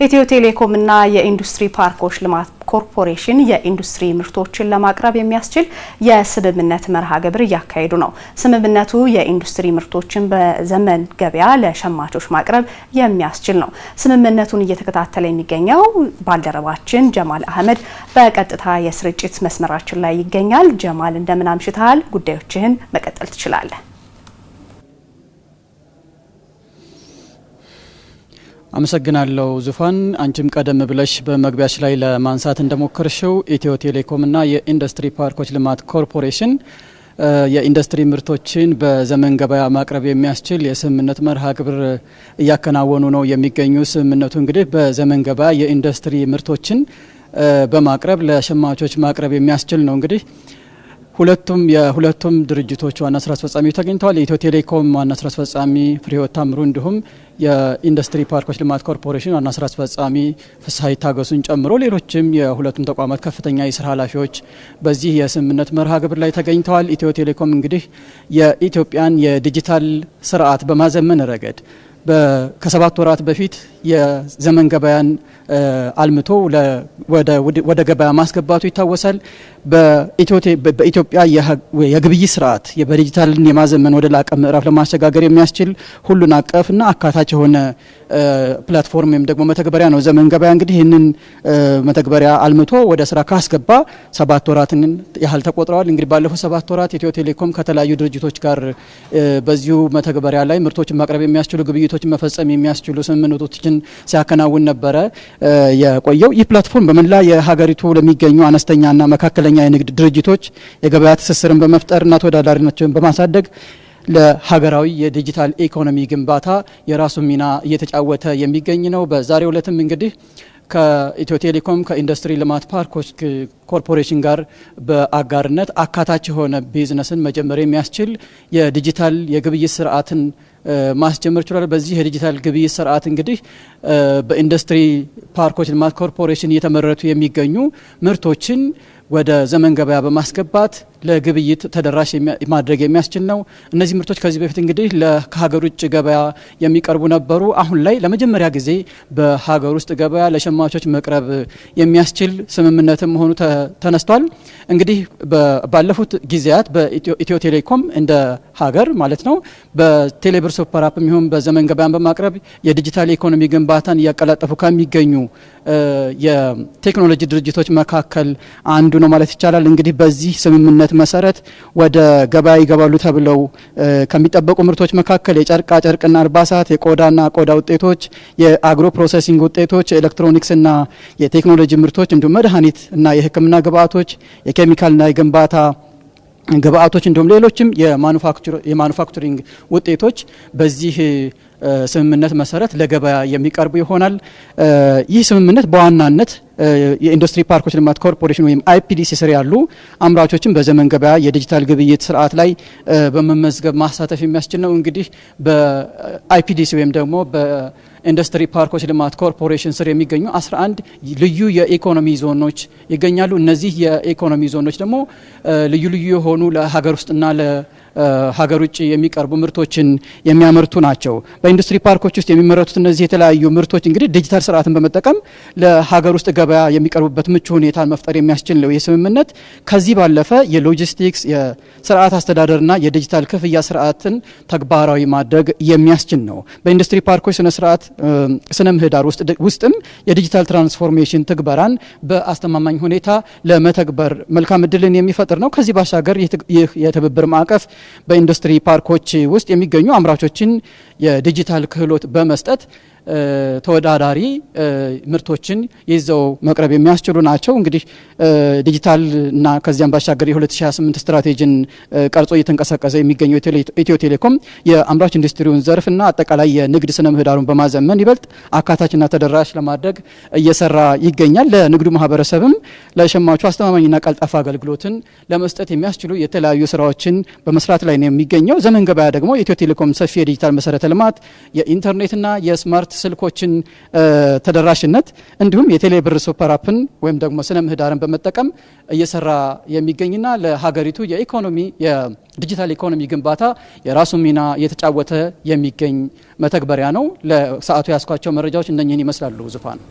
ኢትዮ ቴሌኮም እና የኢንዱስትሪ ፓርኮች ልማት ኮርፖሬሽን የኢንዱስትሪ ምርቶችን ለማቅረብ የሚያስችል የስምምነት መርሃ ግብር እያካሄዱ ነው። ስምምነቱ የኢንዱስትሪ ምርቶችን በዘመን ገበያ ለሸማቾች ማቅረብ የሚያስችል ነው። ስምምነቱን እየተከታተለ የሚገኘው ባልደረባችን ጀማል አህመድ በቀጥታ የስርጭት መስመራችን ላይ ይገኛል። ጀማል እንደምን አምሽተሃል? ጉዳዮችህን መቀጠል ትችላለህ። አመሰግናለሁ ዙፋን። አንቺም ቀደም ብለሽ በመግቢያሽ ላይ ለማንሳት እንደሞከርሽው ኢትዮ ቴሌኮም እና የኢንዱስትሪ ፓርኮች ልማት ኮርፖሬሽን የኢንዱስትሪ ምርቶችን በዘመን ገበያ ማቅረብ የሚያስችል የስምምነት መርሃ ግብር እያከናወኑ ነው የሚገኙ። ስምምነቱ እንግዲህ በዘመን ገበያ የኢንዱስትሪ ምርቶችን በማቅረብ ለሸማቾች ማቅረብ የሚያስችል ነው። እንግዲህ የሁለቱም ድርጅቶች ዋና ስራ አስፈጻሚ ተገኝተዋል። የኢትዮ ቴሌኮም ዋና ስራ አስፈጻሚ ፍሬህይወት ታምሩ እንዲሁም የኢንዱስትሪ ፓርኮች ልማት ኮርፖሬሽን ዋና ስራ አስፈጻሚ ፍስሐ ይታገሱን ጨምሮ ሌሎችም የሁለቱም ተቋማት ከፍተኛ የስራ ኃላፊዎች በዚህ የስምምነት መርሃ ግብር ላይ ተገኝተዋል። ኢትዮ ቴሌኮም እንግዲህ የኢትዮጵያን የዲጂታል ስርዓት በማዘመን ረገድ ከ7 ወራት በፊት የዘመን ገበያን አልምቶ ወደ ገበያ ማስገባቱ ይታወሳል። በኢትዮጵያ የግብይት ስርዓት በዲጂታልን የማዘመን ወደ ላቀ ምዕራፍ ለማሸጋገር የሚያስችል ሁሉን አቀፍና አካታች የሆነ ፕላትፎርም ወይም ደግሞ መተግበሪያ ነው ዘመን ገበያ። እንግዲህ ይህንን መተግበሪያ አልምቶ ወደ ስራ ካስገባ 7 ወራትን ያህል ተቆጥረዋል። እንግዲህ ባለፉት 7 ወራት ኢትዮ ቴሌኮም ከተለያዩ ድርጅቶች ጋር በዚሁ መተግበሪያ ላይ ምርቶችን ማቅረብ የሚያስችሉ ግብይቶችን መፈጸም የሚያስችሉ ስምምነቶችን ሲያከናውን ነበረ የቆየው። ይህ ፕላትፎርም በመላ የሀገሪቱ ለሚገኙ አነስተኛና መካከለኛ የንግድ ድርጅቶች የገበያ ትስስርን በመፍጠርና ተወዳዳሪነትን በማሳደግ ለሀገራዊ የዲጂታል ኢኮኖሚ ግንባታ የራሱ ሚና እየተጫወተ የሚገኝ ነው። በዛሬው ዕለትም እንግዲህ ከኢትዮ ቴሌኮም ከኢንዱስትሪ ልማት ፓርኮች ኮርፖሬሽን ጋር በአጋርነት አካታች የሆነ ቢዝነስን መጀመር የሚያስችል የዲጂታል የግብይት ስርዓትን ማስጀመር ይችላል። በዚህ የዲጂታል ግብይት ስርዓት እንግዲህ በኢንዱስትሪ ፓርኮች ልማት ኮርፖሬሽን እየተመረቱ የሚገኙ ምርቶችን ወደ ዘመን ገበያ በማስገባት ለግብይት ተደራሽ ማድረግ የሚያስችል ነው። እነዚህ ምርቶች ከዚህ በፊት እንግዲህ ከሀገር ውጭ ገበያ የሚቀርቡ ነበሩ። አሁን ላይ ለመጀመሪያ ጊዜ በሀገር ውስጥ ገበያ ለሸማቾች መቅረብ የሚያስችል ስምምነትም መሆኑ ተነስቷል። እንግዲህ ባለፉት ጊዜያት በኢትዮ ቴሌኮም እንደ ሀገር ማለት ነው በቴሌብር ሱፐር አፕ የሚሆን በዘመን ገበያን በማቅረብ የዲጂታል ኢኮኖሚ ግንባታን እያቀላጠፉ ከሚገኙ የቴክኖሎጂ ድርጅቶች መካከል አንዱ ነው ማለት ይቻላል። እንግዲህ በዚህ ስምምነት መሰረት ወደ ገበያ ይገባሉ ተብለው ከሚጠበቁ ምርቶች መካከል የጨርቃ ጨርቅና አልባሳት፣ የቆዳና ቆዳ ውጤቶች፣ የአግሮ ፕሮሰሲንግ ውጤቶች፣ የኤሌክትሮኒክስና የቴክኖሎጂ ምርቶች እንዲሁም መድኃኒት እና የሕክምና ግብአቶች፣ የኬሚካልና የግንባታ ግብአቶች እንዲሁም ሌሎችም የማኑፋክቸሪንግ ውጤቶች በዚህ ስምምነት መሰረት ለገበያ የሚቀርቡ ይሆናል። ይህ ስምምነት በዋናነት የኢንዱስትሪ ፓርኮች ልማት ኮርፖሬሽን ወይም አይፒዲሲ ስር ያሉ አምራቾችን በዘመን ገበያ የዲጂታል ግብይት ስርዓት ላይ በመመዝገብ ማሳተፍ የሚያስችል ነው። እንግዲህ በአይፒዲሲ ወይም ደግሞ በኢንዱስትሪ ፓርኮች ልማት ኮርፖሬሽን ስር የሚገኙ 11 ልዩ የኢኮኖሚ ዞኖች ይገኛሉ። እነዚህ የኢኮኖሚ ዞኖች ደግሞ ልዩ ልዩ የሆኑ ለሀገር ውስጥና ሀገር ውጭ የሚቀርቡ ምርቶችን የሚያመርቱ ናቸው። በኢንዱስትሪ ፓርኮች ውስጥ የሚመረቱት እነዚህ የተለያዩ ምርቶች እንግዲህ ዲጂታል ስርዓትን በመጠቀም ለሀገር ውስጥ ገበያ የሚቀርቡበት ምቹ ሁኔታን መፍጠር የሚያስችል ነው የስምምነት። ከዚህ ባለፈ የሎጂስቲክስ የስርዓት አስተዳደርና የዲጂታል ክፍያ ስርዓትን ተግባራዊ ማድረግ የሚያስችል ነው። በኢንዱስትሪ ፓርኮች ስነ ምህዳር ውስጥም የዲጂታል ትራንስፎርሜሽን ትግበራን በአስተማማኝ ሁኔታ ለመተግበር መልካም እድልን የሚፈጥር ነው። ከዚህ ባሻገር ይህ የትብብር ማዕቀፍ በኢንዱስትሪ ፓርኮች ውስጥ የሚገኙ አምራቾችን የዲጂታል ክህሎት በመስጠት ተወዳዳሪ ምርቶችን ይዘው መቅረብ የሚያስችሉ ናቸው። እንግዲህ ዲጂታል እና ከዚያም ባሻገር የ2028 ስትራቴጂን ቀርጾ እየተንቀሳቀሰ የሚገኘው ኢትዮ ቴሌኮም የአምራች ኢንዱስትሪውን ዘርፍና አጠቃላይ የንግድ ስነ ምህዳሩን በማዘመን ይበልጥ አካታችና ተደራሽ ለማድረግ እየሰራ ይገኛል። ለንግዱ ማህበረሰብም ለሸማቹ አስተማማኝና ቀልጣፋ አገልግሎትን ለመስጠት የሚያስችሉ የተለያዩ ስራዎችን በመስራት ላይ ነው የሚገኘው። ዘመን ገበያ ደግሞ የኢትዮ ቴሌኮም ሰፊ የዲጂታል መሰረተ ልማት የኢንተርኔትና የስማርት ስልኮችን ተደራሽነት እንዲሁም የቴሌብር ሱፐር አፕን ወይም ደግሞ ስነ ምህዳርን በመጠቀም እየሰራ የሚገኝና ለሀገሪቱ የኢኮኖሚ የዲጂታል ኢኮኖሚ ግንባታ የራሱ ሚና እየተጫወተ የሚገኝ መተግበሪያ ነው። ለሰዓቱ ያስኳቸው መረጃዎች እነኚህን ይመስላሉ። ዙፋን